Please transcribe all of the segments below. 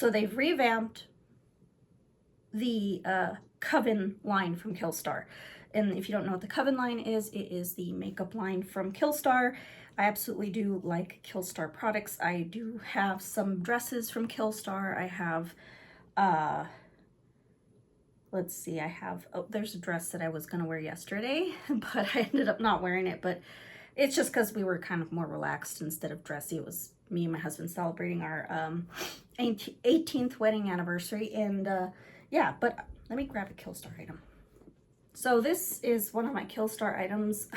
So they've revamped the Coven line from Killstar. And if you don't know what the Coven line is, it is the makeup line from Killstar. I absolutely do like Killstar products. I do have some dresses from Killstar. I have, let's see, I have, oh, there's a dress that I was going to wear yesterday, but I ended up not wearing it. But it's just because we were kind of more relaxed instead of dressy. It was me and my husband celebrating our 18th wedding anniversary. And yeah, but let me grab a Killstar item. So this is one of my Killstar items.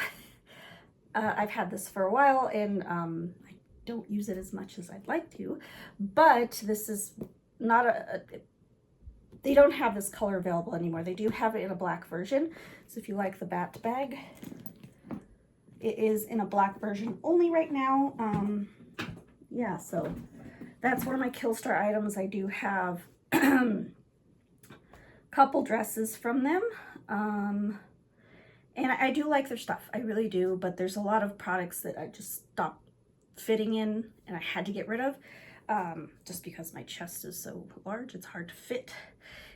I've had this for a while, and I don't use it as much as I'd like to, but this is not they don't have this color available anymore. They do have it in a black version. So if you like the bat bag, it is in a black version only right now. Yeah, so that's one of my Killstar items. I do have a couple dresses from them. And I do like their stuff. I really do, but there's a lot of products that I just stopped fitting in and I had to get rid of. Just because my chest is so large, it's hard to fit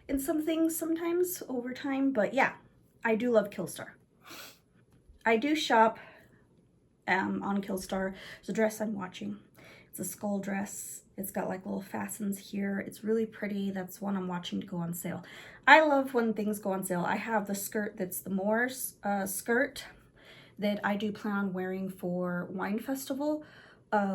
in some things sometimes over time. But yeah, I do love Killstar. I do shop on Killstar. There's a dress I'm watching. It's a skull dress. It's got like little fastens here. It's really pretty. That's one I'm watching to go on sale. I love when things go on sale. I have the skirt that's the Moors skirt that I do plan on wearing for Wine Festival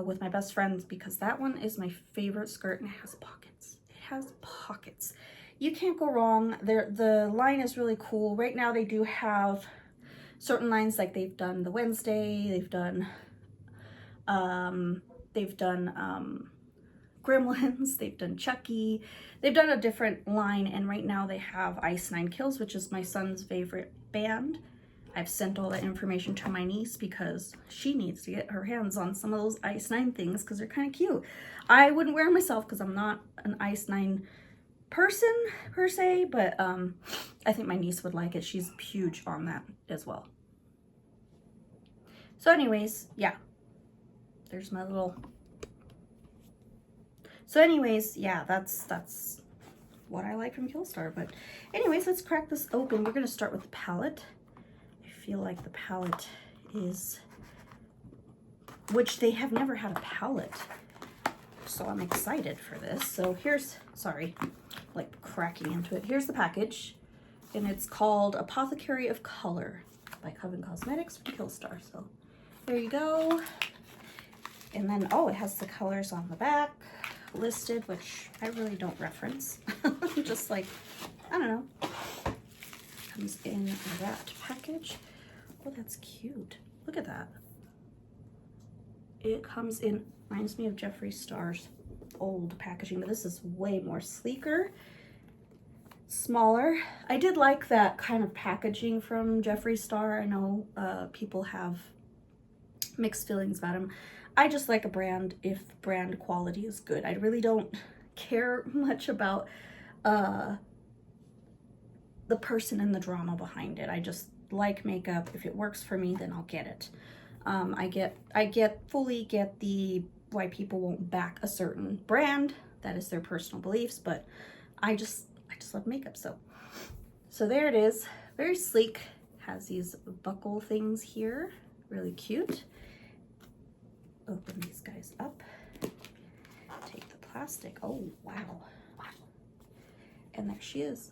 with my best friends, because that one is my favorite skirt and it has pockets. It has pockets. You can't go wrong. The line is really cool. Right now they do have certain lines, like they've done the Wednesday, they've done Gremlins, they've done Chucky, they've done a different line, and right now they have Ice 9 Kills, which is my son's favorite band. I've sent all that information to my niece because she needs to get her hands on some of those Ice 9 things because they're kind of cute. I wouldn't wear them myself because I'm not an Ice 9 person per se, but I think my niece would like it. She's huge on that as well. So anyways, yeah, there's my little... So anyways, yeah, that's what I like from Killstar. But anyways, let's crack this open. We're going to start with the palette. I feel like the palette is, which they have never had a palette. So I'm excited for this. So here's, sorry, like cracking into it. Here's the package. And it's called Apothecary of Color by Coven Cosmetics from Killstar. So there you go. And then, oh, it has the colors on the back listed, which I really don't reference. Just like, I don't know. Comes in that package. Oh, that's cute. Look at that. It comes in, reminds me of Jeffree Star's old packaging, but this is way more sleeker, smaller. I did like that kind of packaging from Jeffree Star. I know people have mixed feelings about him. I just like a brand if brand quality is good. I really don't care much about the person and the drama behind it. I just like makeup. If it works for me, then I'll get it. I fully get the why people won't back a certain brand. That is their personal beliefs, but I just love makeup. So there it is. Very sleek. Has these buckle things here. Really cute. Open these guys up. Take the plastic. Oh, wow. And there she is.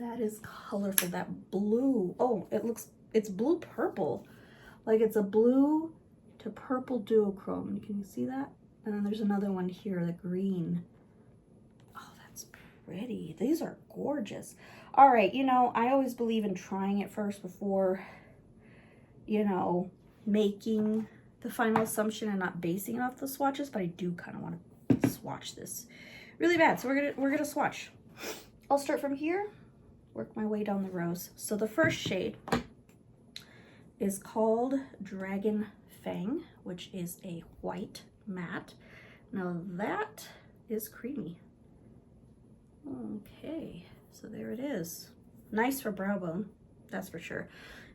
That is colorful. That blue. Oh, it's blue purple. Like it's a blue to purple duochrome. Can you see that? And then there's another one here, the green. Oh, that's pretty. These are gorgeous. All right, you know, I always believe in trying it first before, you know, making the final assumption and not basing it off the swatches, but I do kind of want to swatch this really bad. So we're gonna swatch. I'll start from here, work my way down the rows. So the first shade is called Dragon Fang, which is a white matte. Now that is creamy. Okay, so there it is. Nice for brow bone, that's for sure.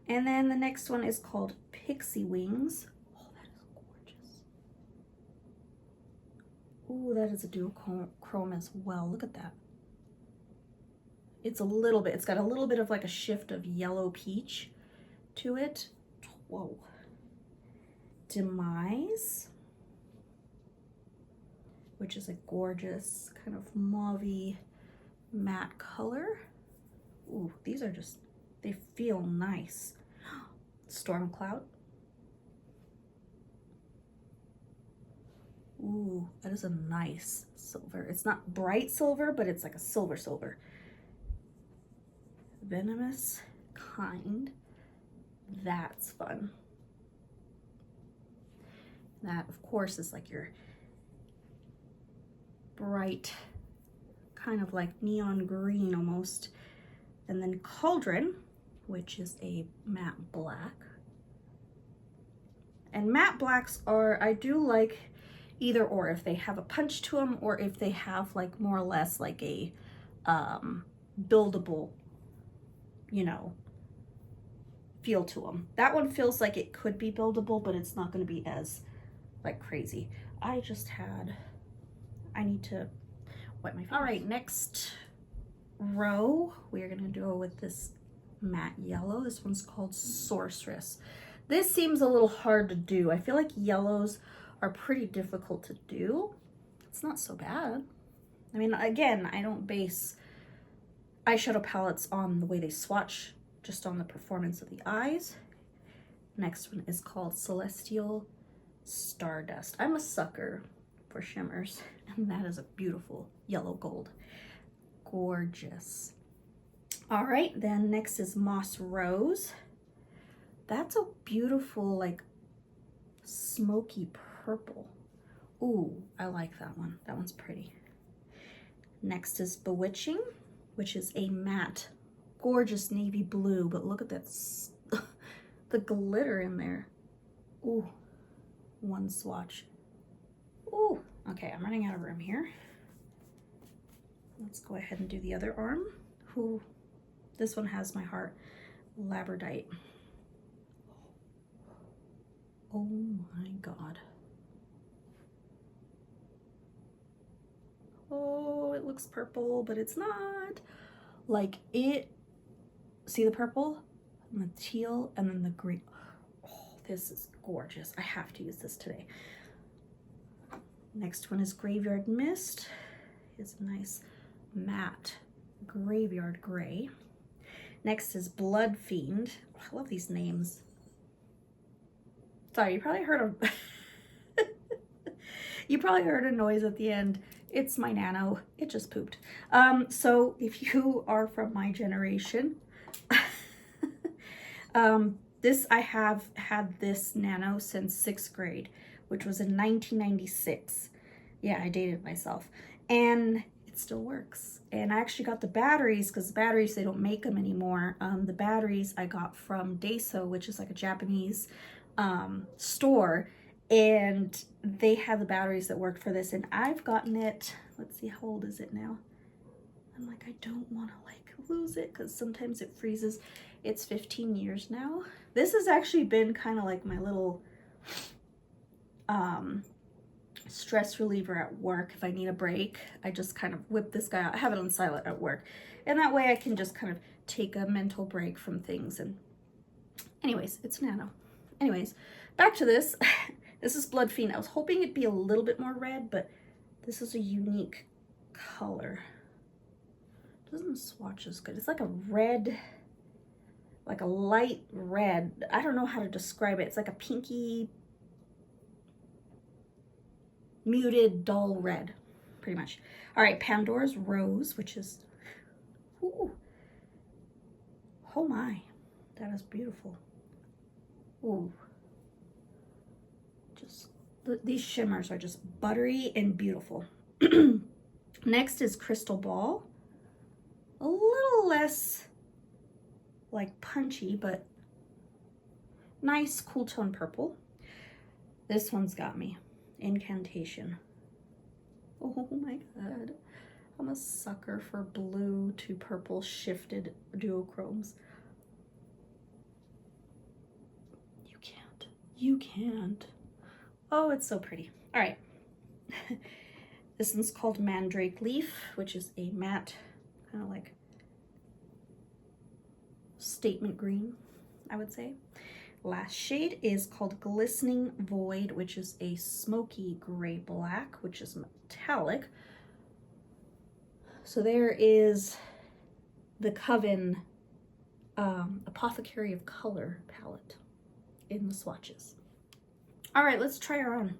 And then the next one is called Pixie Wings. Oh, that is gorgeous. Ooh, that is a duochrome as well. Look at that. It's a little bit, it's got a little bit of like a shift of yellow peach to it. Whoa. Demise, which is a gorgeous kind of mauve-y matte color. Ooh, these are just, they feel nice. Storm Cloud. Ooh, that is a nice silver. It's not bright silver, but it's like a silver silver. Venomous Kind. That's fun. That, of course, is like your bright, kind of like neon green almost. And then Cauldron, which is a matte black. And matte blacks are, I do like either or, if they have a punch to them or if they have like more or less like a buildable, you know, feel to them. That one feels like it could be buildable, but it's not going to be as like crazy. I need to wipe my fingers. All right, next row, we're going to go with this matte yellow. This one's called Sorceress. This seems a little hard to do. I feel like yellows are pretty difficult to do. It's not so bad. I mean, again, I don't base eyeshadow palettes on the way they swatch, just on the performance of the eyes. Next one is called Celestial Stardust. I'm a sucker for shimmers, and that is a beautiful yellow gold. Gorgeous. All right, then next is Moss Rose. That's a beautiful, like, smoky purple. Ooh, I like that one. That one's pretty. Next is Bewitching, which is a matte, gorgeous navy blue, but look at that, the glitter in there. Ooh, one swatch. Ooh, okay, I'm running out of room here. Let's go ahead and do the other arm. Ooh, this one has my heart. Labradite. Oh my God. Oh, it looks purple, but it's not. Like it, see the purple and the teal and then the green. Oh, this is gorgeous. I have to use this today. Next one is Graveyard Mist. It's a nice matte graveyard gray. Next is Blood Fiend. Oh, I love these names. Sorry, you probably heard a noise at the end. It's my Nano. It just pooped. So if you are from my generation, I have had this Nano since 6th grade, which was in 1996. Yeah, I dated myself. And it still works. And I actually got the batteries, because the batteries, they don't make them anymore. The batteries I got from Daiso, which is like a Japanese store, and they had the batteries that worked for this, and I've gotten it, let's see, how old is it now? I'm like, I don't want to like lose it because sometimes it freezes. It's 15 years now. This has actually been kind of like my little stress reliever at work. If I need a break, I just kind of whip this guy out. I have it on silent at work, and that way I can just kind of take a mental break from things. And anyways, it's Nano. Anyways, back to this. This is Blood Fiend. I was hoping it'd be a little bit more red, but this is a unique color. Doesn't swatch as good. It's like a red, like a light red. I don't know how to describe it. It's like a pinky, muted, dull red, pretty much. All right, Pandora's Rose, which is, ooh, oh my, that is beautiful. Ooh, just, these shimmers are just buttery and beautiful. Next is Crystal Ball. A little less like punchy, but nice cool tone purple. This one's got me. Incantation. Oh my God. I'm a sucker for blue to purple shifted duochromes. You can't. Oh, it's so pretty. All right. This one's called Mandrake Leaf, which is a matte, kind of like statement green, I would say. Last shade is called Glistening Void, which is a smoky gray black, which is metallic. So there is the Coven Apothecary of Color palette in the swatches. All right, let's try her on.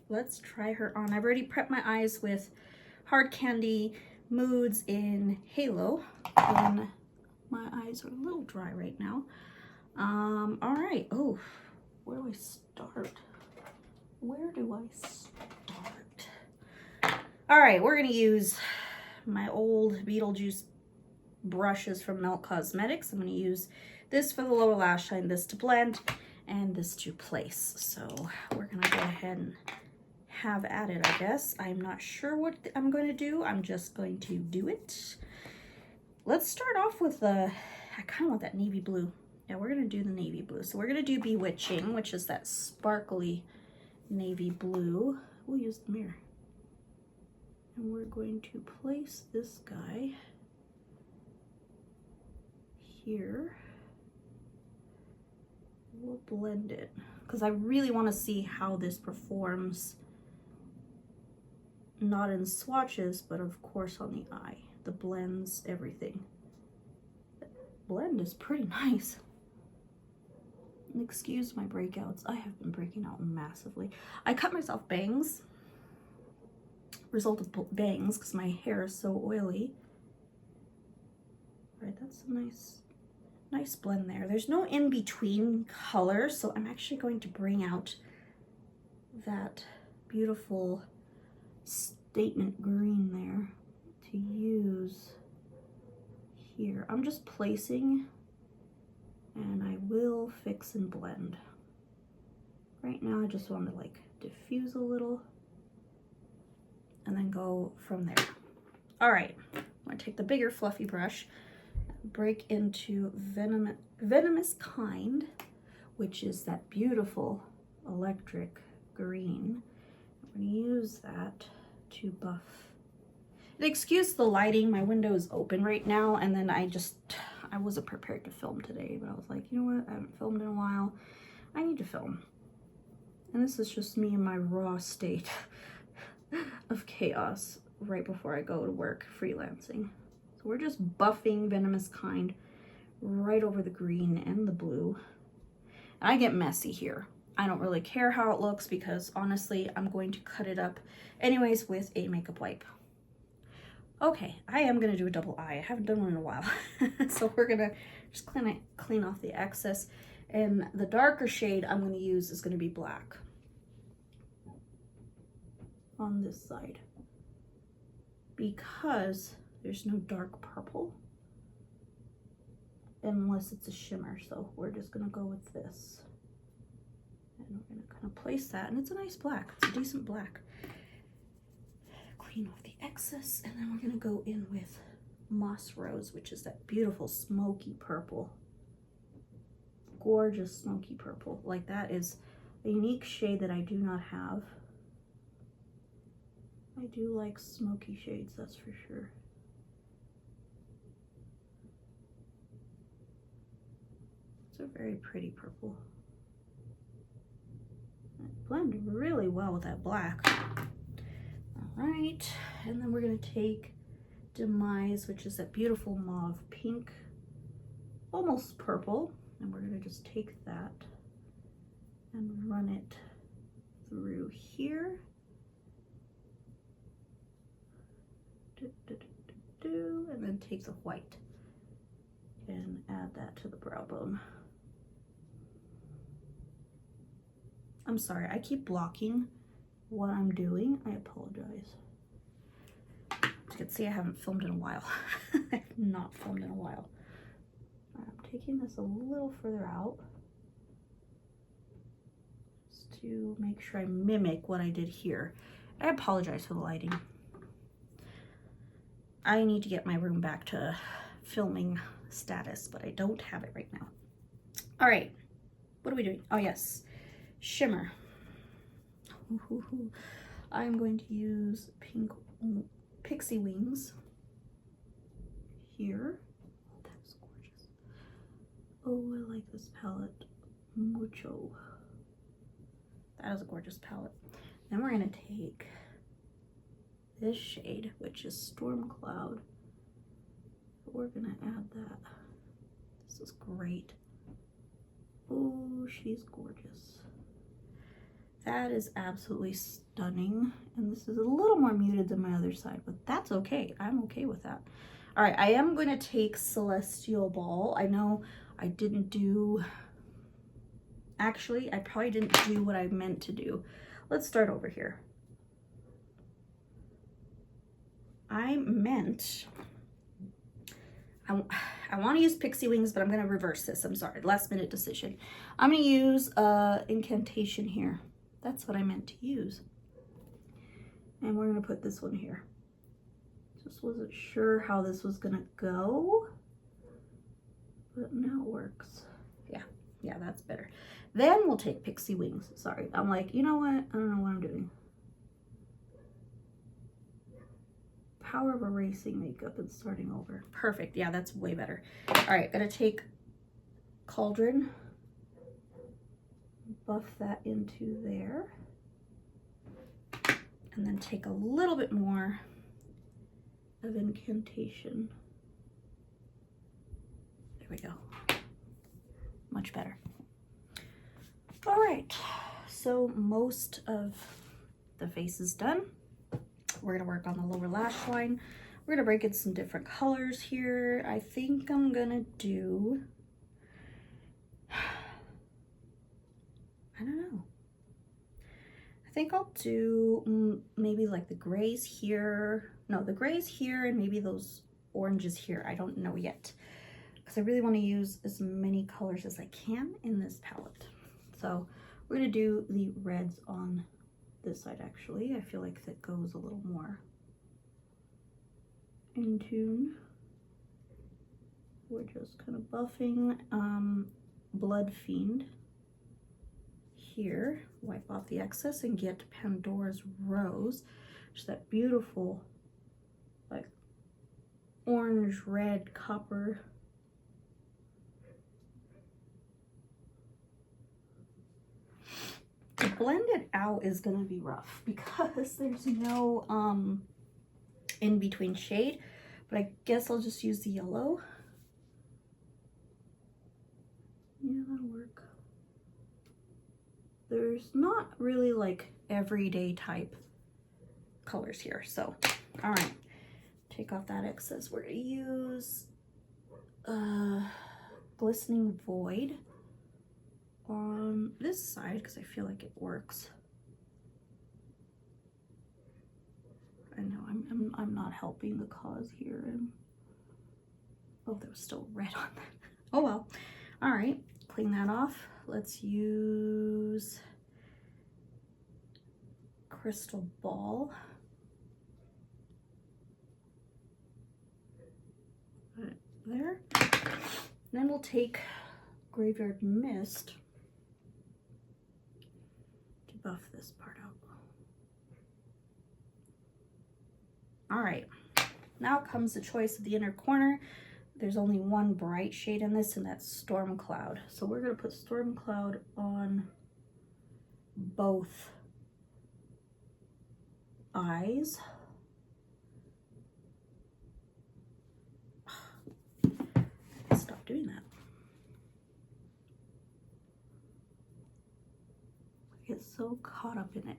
Let's try her on. I've already prepped my eyes with Hard Candy Moods in Halo, and my eyes are a little dry right now. All right. Oh, where do I start? Where do I start? All right, we're gonna use my old Beetlejuice brushes from Melt Cosmetics. I'm gonna use this for the lower lash line, this to blend, and this to place. So we're gonna go ahead and have at it, I guess. I'm not sure what I'm going to do. I'm just going to do it. Let's start off with I kind of want that navy blue. Yeah, we're going to do the navy blue. So we're going to do Bewitching, which is that sparkly navy blue. We'll use the mirror. And we're going to place this guy here. We'll blend it because I really want to see how this performs, not in swatches, but of course on the eye. The blends, everything. The blend is pretty nice. And excuse my breakouts. I have been breaking out massively. I cut myself bangs. Result of bangs because my hair is so oily. All right, that's a nice blend there. There's no in-between color, so I'm actually going to bring out that beautiful statement green there to use here. I'm just placing, and I will fix and blend. Right now I just want to like diffuse a little and then go from there. All right, I'm gonna take the bigger fluffy brush, break into Venomous Kind, which is that beautiful electric green. I'm gonna use that to buff. And excuse the lighting, my window is open right now, and then I wasn't prepared to film today, but I was like, you know what, I haven't filmed in a while, I need to film. And this is just me in my raw state of chaos right before I go to work freelancing. So we're just buffing Venomous Kind right over the green and the blue. And I get messy here. I don't really care how it looks because honestly, I'm going to cut it up anyways with a makeup wipe. Okay, I am gonna do a double eye. I haven't done one in a while. So we're gonna just clean off the excess. And the darker shade I'm gonna use is gonna be black on this side because there's no dark purple unless it's a shimmer. So we're just gonna go with this. And we're gonna kind of place that, and it's a nice black. It's a decent black. Clean off the excess, and then we're gonna go in with Moss Rose, which is that beautiful smoky purple. Gorgeous smoky purple. Like, that is a unique shade that I do not have. I do like smoky shades, that's for sure. It's a very pretty purple. Blend really well with that black. All right, and then we're gonna take Demise, which is that beautiful mauve pink, almost purple, and we're gonna just take that and run it through here. And then take the white and add that to the brow bone. I'm sorry, I keep blocking what I'm doing. I apologize. As you can see, I haven't filmed in a while. I've not filmed in a while. I'm taking this a little further out just to make sure I mimic what I did here. I apologize for the lighting. I need to get my room back to filming status, but I don't have it right now. All right, what are we doing? Oh yes, shimmer. I'm going to use pink Pixie Wings here. Oh, that's gorgeous. Oh, I like this palette mucho. That is a gorgeous palette. Then we're gonna take this shade, which is Storm Cloud. We're gonna add that. This is great. Oh, she's gorgeous. That is absolutely stunning. And this is a little more muted than my other side, but that's okay. I'm okay with that. All right, I am gonna take Celestial Ball. I know I didn't do, actually, I probably didn't do what I meant to do. Let's start over here. I meant, I want to use Pixie Wings, but I'm going to reverse this. I'm sorry, last minute decision. I'm going to use Incantation here. That's what I meant to use. And we're going to put this one here. Just wasn't sure how this was going to go, but now it works. Yeah, that's better. Then we'll take Pixie Wings. Sorry, I'm like, you know what? I don't know what I'm doing. Power of erasing makeup and starting over. Perfect. Yeah, that's way better. All right, gonna take Cauldron, buff that into there, and then take a little bit more of Incantation. There we go. Much better. All right, so most of the face is done. We're gonna work on the lower lash line. We're gonna break in some different colors here. I think I'm gonna do, I don't know. I think I'll do maybe like the grays here. No, the grays here and maybe those oranges here. I don't know yet, because I really want to use as many colors as I can in this palette. So we're gonna do the reds on this side. Actually, I feel like that goes a little more in tune. We're just kind of buffing Blood Fiend here, wipe off the excess and get Pandora's Rose, which is that beautiful like orange, red, copper. To blend it out is gonna be rough because there's no in between shade, but I guess I'll just use the yellow. Yeah, that'll work. There's not really like everyday type colors here, so all right, take off that excess. We're gonna use Glistening Void on this side because I feel like it works. I know I'm not helping the cause here. And oh, there was still red on that. Oh well. All right, clean that off. Let's use Crystal Ball. Right there. Then we'll take Graveyard Mist to buff this part out. All right, now comes the choice of the inner corner. There's only one bright shade in this, and that's Storm Cloud. So we're gonna put Storm Cloud on both eyes. Stop doing that. I get so caught up in it.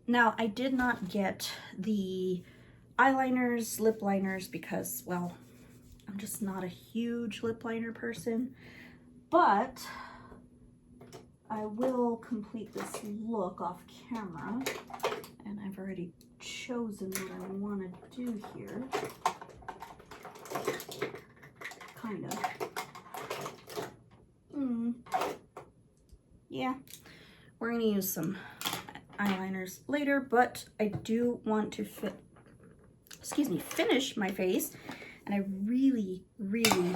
Now, I did not get the eyeliners, lip liners, because, well, I'm just not a huge lip liner person, but I will complete this look off camera, and I've already chosen what I want to do here. Kind of. Yeah, we're going to use some eyeliners later, but I do want to finish my face, and I really, really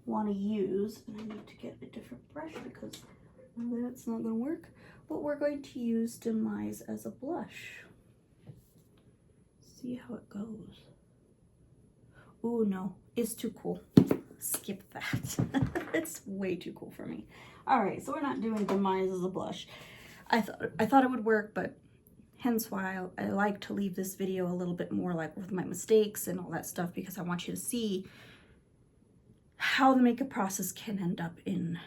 want to use, and I need to get a different brush because Well, that's not gonna work, but we're going to use Demise as a blush. See how it goes. Oh no, it's too cool. Skip that. It's way too cool for me. All right, so we're not doing Demise as a blush. I thought it would work, but hence why I like to leave this video a little bit more like with my mistakes and all that stuff, because I want you to see how the makeup process can end up in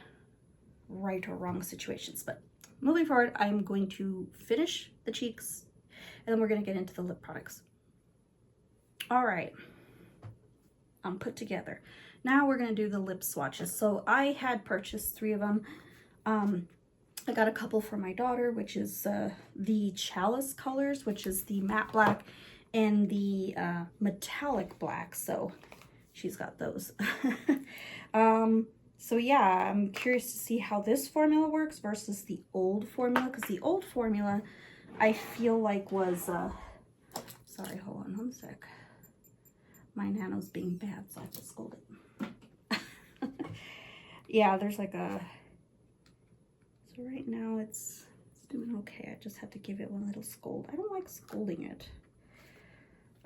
right or wrong situations. But moving forward, I'm going to finish the cheeks and then we're going to get into the lip products. All right, I'm put together. Now we're going to do the lip swatches. So I had purchased 3 of them. I got a couple for my daughter, which is the Chalice colors, which is the matte black and the metallic black. So she's got those. So yeah, I'm curious to see how this formula works versus the old formula, because the old formula I feel like was, sorry, hold on one sec. My Nano's being bad, so I have to scold it. Yeah, there's like a, so right now it's doing okay. I just had to give it one little scold. I don't like scolding it.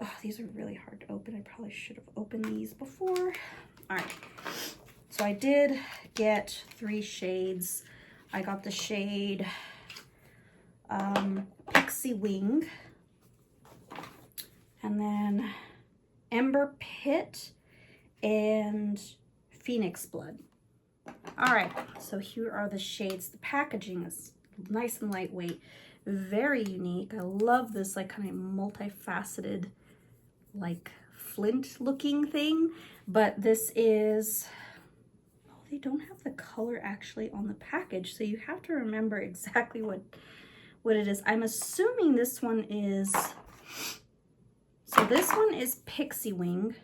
Oh, these are really hard to open. I probably should have opened these before. All right, so I did get 3 shades. I got the shade Pixie Wing, and then Ember Pit, and Phoenix Blood. All right, so here are the shades. The packaging is nice and lightweight, very unique. I love this like kind of multifaceted, like flint looking thing. But this is, oh, they don't have the color actually on the package, so you have to remember exactly what it is. I'm assuming this one is, so this one is Pixie Wing.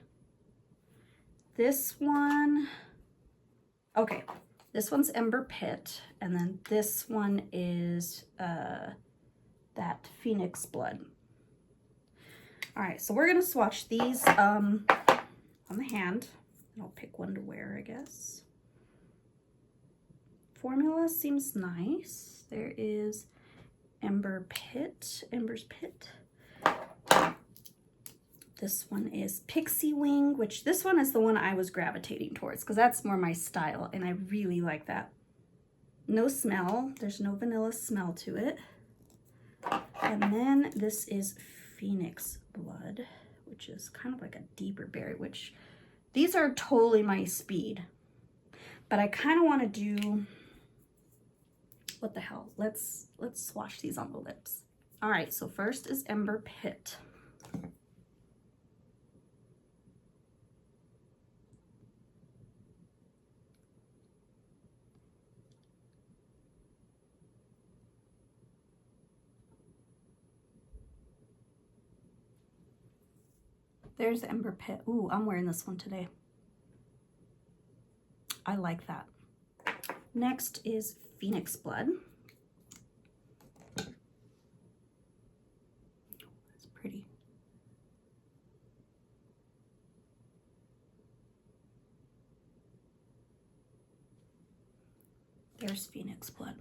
This one, okay, this one's Ember Pit, and then this one is that Phoenix Blood. All right, so we're gonna swatch these on the hand. I'll pick one to wear, I guess. Formula seems nice. There is Ember's Pit. This one is Pixie Wing, which this one is the one I was gravitating towards because that's more my style, and I really like that. No smell. There's no vanilla smell to it. And then this is Phoenix Blood, which is kind of like a deeper berry, which these are totally my speed. But I kind of want to do, what the hell? Let's swatch these on the lips. All right, so first is Ember Pit. There's Ember Pit. Ooh, I'm wearing this one today. I like that. Next is Phoenix Blood. That's pretty. There's Phoenix Blood.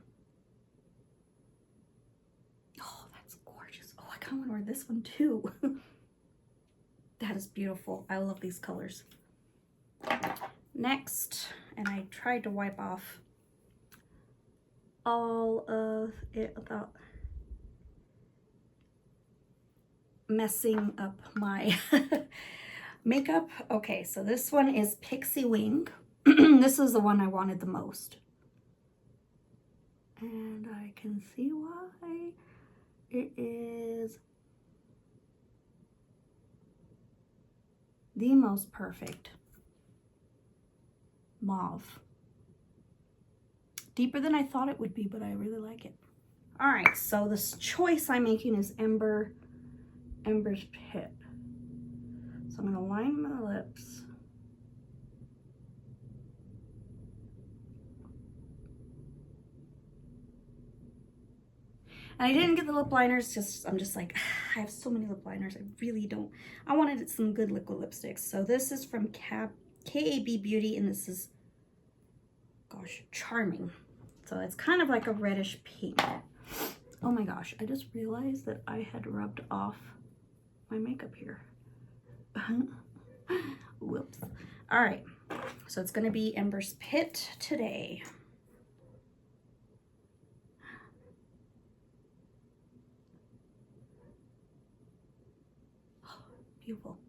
Oh, that's gorgeous. Oh, I kind of want to wear this one too. That is beautiful. I love these colors. Next, and I tried to wipe off all of it without messing up my makeup. Okay, so this one is Pixie Wing. This is the one I wanted the most. And I can see why. It is the most perfect mauve. Deeper than I thought it would be, but I really like it. All right, so this choice I'm making is Ember's Pit. So I'm gonna line my lips. And I didn't get the lip liners, I'm just like, I have so many lip liners, I really don't. I wanted some good liquid lipsticks. So this is from KAB Beauty, and this is, gosh, Charming. So it's kind of like a reddish pink. Oh my gosh, I just realized that I had rubbed off my makeup here. Whoops. All right, so it's gonna be Ember's Pit today. Oh, beautiful.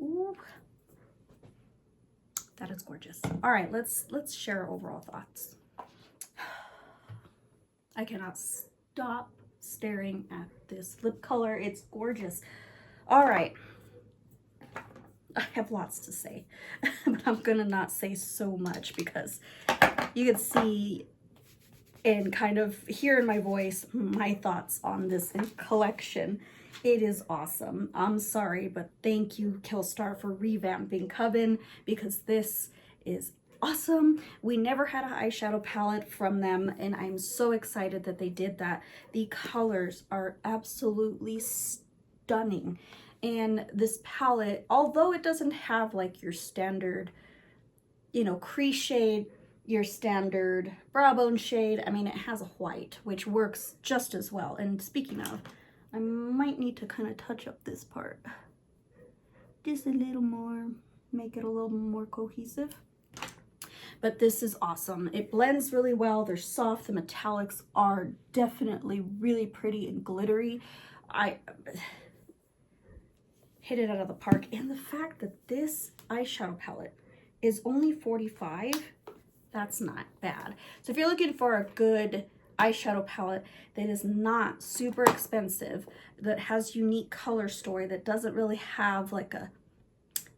Ooh. That is gorgeous. All right, let's share our overall thoughts. I cannot stop staring at this lip color. It's gorgeous. All right. I have lots to say, but I'm gonna not say so much because you can see and kind of hear in my voice my thoughts on this collection. It is awesome. I'm sorry, but thank you, Killstar, for revamping Coven, because this is awesome. We never had an eyeshadow palette from them, and I'm so excited that they did that. The colors are absolutely stunning. And this palette, although it doesn't have like your standard, you know, crease shade, your standard brow bone shade, I mean, it has a white, which works just as well. And speaking of, I might need to kind of touch up this part just a little more, make it a little more cohesive. But this is awesome. It blends really well. They're soft. The metallics are definitely really pretty and glittery. I hit it out of the park. And the fact that this eyeshadow palette is only $45, that's not bad. So if you're looking for a good eyeshadow palette that is not super expensive, that has unique color story, that doesn't really have like a,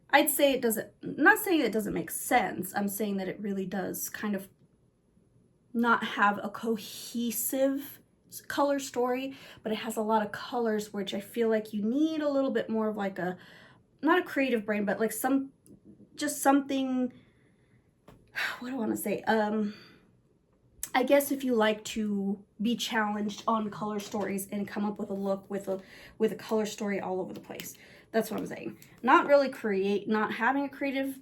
I'd say it doesn't, I'm not saying it doesn't make sense, I'm saying that it really does kind of not have a cohesive color story, but it has a lot of colors, which I feel like you need a little bit more of like a, not a creative brain, but like some, just something, what do I want to say? I guess if you like to be challenged on color stories and come up with a look with a color story all over the place. That's what I'm saying. Not really not having a creative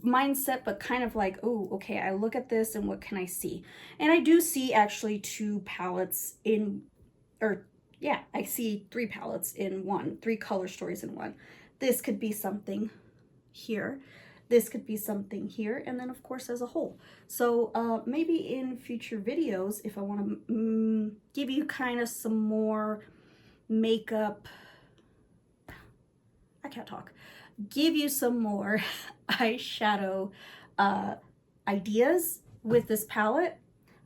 mindset, but kind of like, oh, okay, I look at this and what can I see? And I do see actually two palettes in, or yeah, I see three palettes in one, three color stories in one. This could be something here. This could be something here, and then of course as a whole. So maybe in future videos, if I want to give you kind of some more makeup, I can't talk, give you some more eyeshadow ideas with this palette,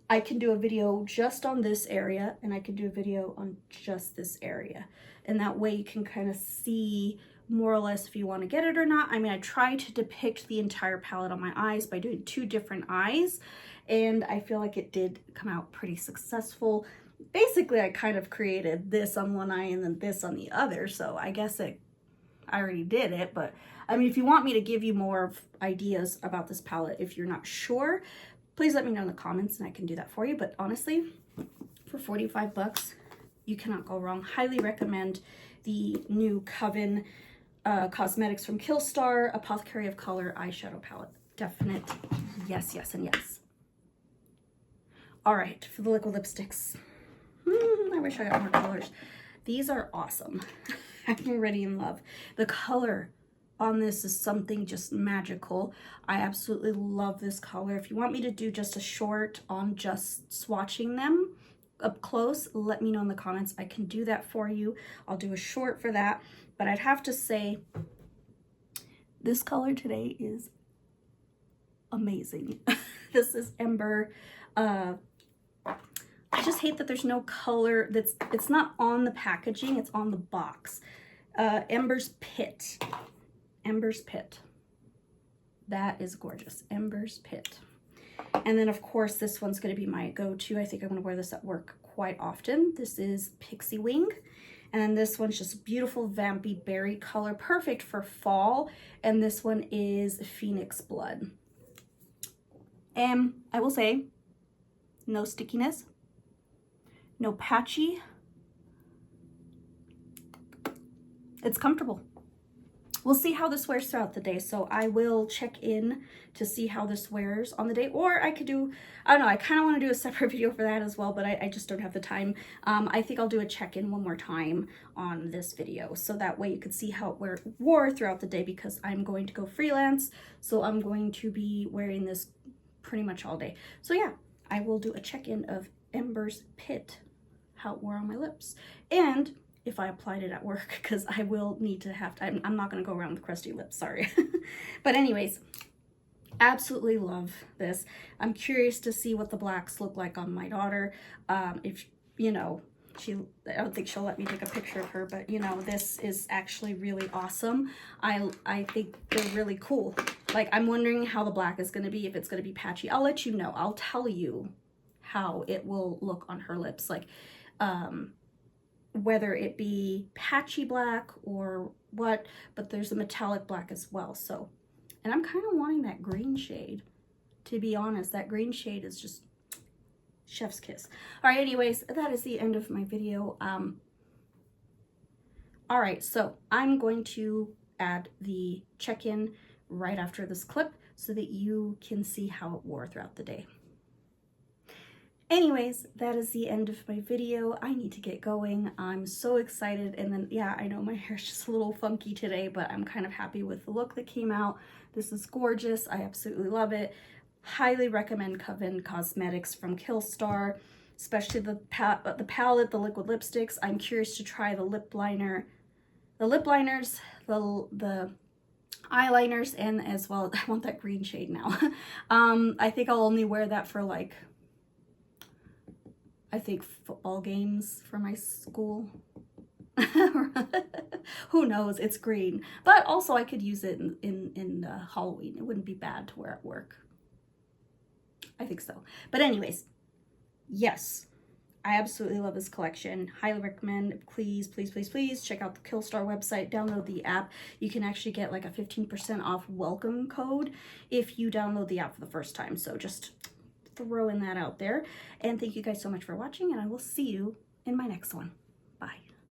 I can do a video just on this area, and I can do a video on just this area, and that way you can kind of see more or less if you want to get it or not. I mean, I tried to depict the entire palette on my eyes by doing two different eyes, and I feel like it did come out pretty successful. Basically, I kind of created this on one eye and then this on the other, so I guess I already did it. But I mean, if you want me to give you more ideas about this palette, if you're not sure, please let me know in the comments and I can do that for you. But honestly, for 45 bucks, you cannot go wrong. Highly recommend the new Coven Cosmetics from Killstar Apothecary of Color eyeshadow palette. Definite yes, yes, and yes. All right, for the liquid lipsticks. I wish I got more colors. These are awesome. I'm already in love. The color on this is something just magical. I absolutely love this color. If you want me to do just a short on just swatching them up close, let me know in the comments. I can do that for you. I'll do a short for that. But I'd have to say this color today is amazing. This is Ember. I just hate that there's no color it's not on the packaging, it's on the box. Ember's Pit. Ember's Pit. That is gorgeous. Ember's Pit. And then of course this one's going to be my go-to. I think I'm going to wear this at work quite often. This is Pixie Wing. And then this one's just beautiful vampy berry color, perfect for fall. And this one is Phoenix Blood. And I will say, no stickiness, no patchy. it's comfortable. We'll see how this wears throughout the day. So I will check in to see how this wears on the day, or I could do, I don't know, I kind of want to do a separate video for that as well, but I just don't have the time. I think I'll do a check-in one more time on this video, so that way you could see how it wore throughout the day, because I'm going to go freelance, so I'm going to be wearing this pretty much all day. So yeah, I will do a check-in of Ember's Pit, how it wore on my lips, and if I applied it at work, because I will need to have to, I'm not going to go around with crusty lips, sorry. But anyways, absolutely love this. I'm curious to see what the blacks look like on my daughter. If, you know, I don't think she'll let me take a picture of her, but you know, this is actually really awesome. I think they're really cool. Like, I'm wondering how the black is going to be, if it's going to be patchy. I'll let you know. I'll tell you how it will look on her lips. Like, whether it be patchy black or what, but there's a metallic black as well. So, and I'm kind of wanting that green shade, to be honest. That green shade is just chef's kiss. All right, anyways, that is the end of my video. All right, so I'm going to add the check-in right after this clip so that you can see how it wore throughout the day. Anyways, that is the end of my video. I need to get going. I'm so excited. And then, yeah, I know my hair's just a little funky today, but I'm kind of happy with the look that came out. This is gorgeous. I absolutely love it. Highly recommend Coven Cosmetics from Killstar, especially the palette, the liquid lipsticks. I'm curious to try the lip liners, the eyeliners, and as well, I want that green shade now. I think I'll only wear that for like, I think football games for my school. Who knows? It's green, but also I could use it in Halloween. It wouldn't be bad to wear at work. I think so. But anyways, yes, I absolutely love this collection. Highly recommend. Please, please, please, please check out the Killstar website. Download the app. You can actually get like a 15% off welcome code if you download the app for the first time. So just throwing that out there. And thank you guys so much for watching, and I will see you in my next one. Bye.